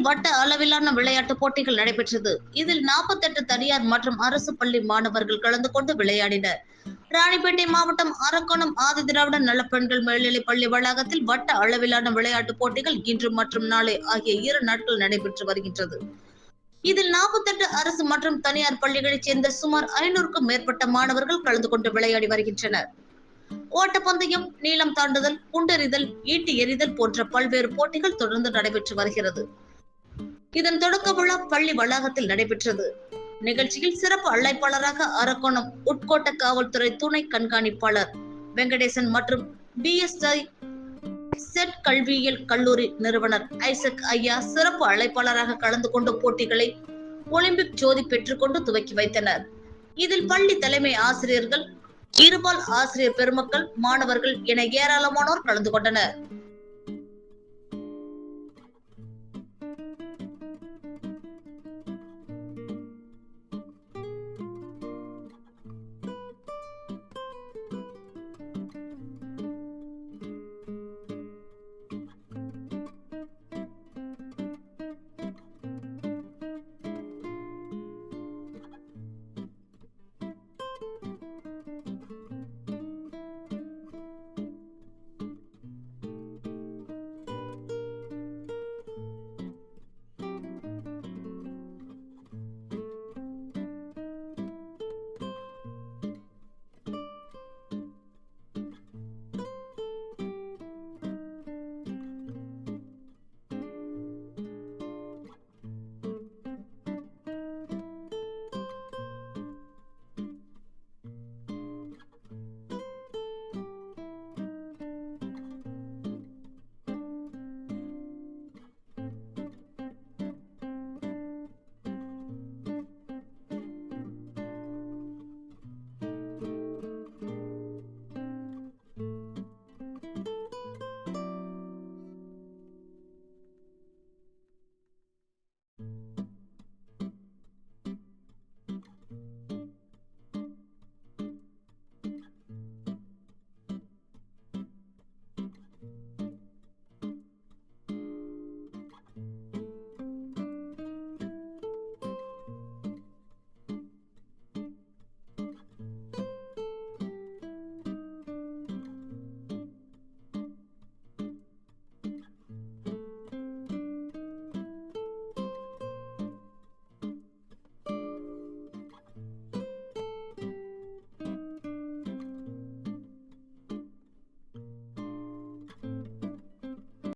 வட்ட அளவிலான விளையாட்டுப் போட்டிகள் நடைபெற்றது. இதில் 48 தனியார் மற்றும் அரசு பள்ளி மாணவர்கள் கலந்து கொண்டு விளையாடினர். ராணிப்பேட்டை மாவட்டம் அரக்கோணம் ஆதிதிராவிட நலப்பெண்கள் மேல்நிலைப் பள்ளி வளாகத்தில் வட்ட அளவிலான விளையாட்டுப் போட்டிகள் இன்று மற்றும் நாளை ஆகிய 2 நாட்கள் நடைபெற்று வருகின்றது. இதில் 48 அரசு மற்றும் தனியார் பள்ளிகளைச் சேர்ந்த சுமார் 500க்கும் மேற்பட்ட மாணவர்கள் கலந்து கொண்டு விளையாடி வருகின்றனர். ஓட்டப்பந்தயம், நீளம் தாண்டுதல், குண்டெறிதல், ஈட்டி எறிதல் போன்ற பல்வேறு போட்டிகள் தொடர்ந்து நடைபெற்று வருகிறது. இதன் தொடக்க விழா பள்ளி வளாகத்தில் நடைபெற்றது. நிகழ்ச்சியில் சிறப்பு அழைப்பாளராக அரக்கோணம் உட்கோட்ட காவல்துறை துணை கண்காணிப்பாளர் வெங்கடேசன் மற்றும் BSI செட் கல்வியியல் கல்லூரி நிறுவனர் ஐசக் ஐயா சிறப்பு அழைப்பாளராக கலந்து கொண்டு போட்டிகளை ஒலிம்பிக் ஜோதி பெற்றுக்கொண்டு துவக்கி வைத்தனர். இதில் பள்ளி தலைமை ஆசிரியர்கள், இருபால் ஆசிரியர் பெருமக்கள், மாணவர்கள் என ஏராளமானோர் கலந்து கொண்டனர்.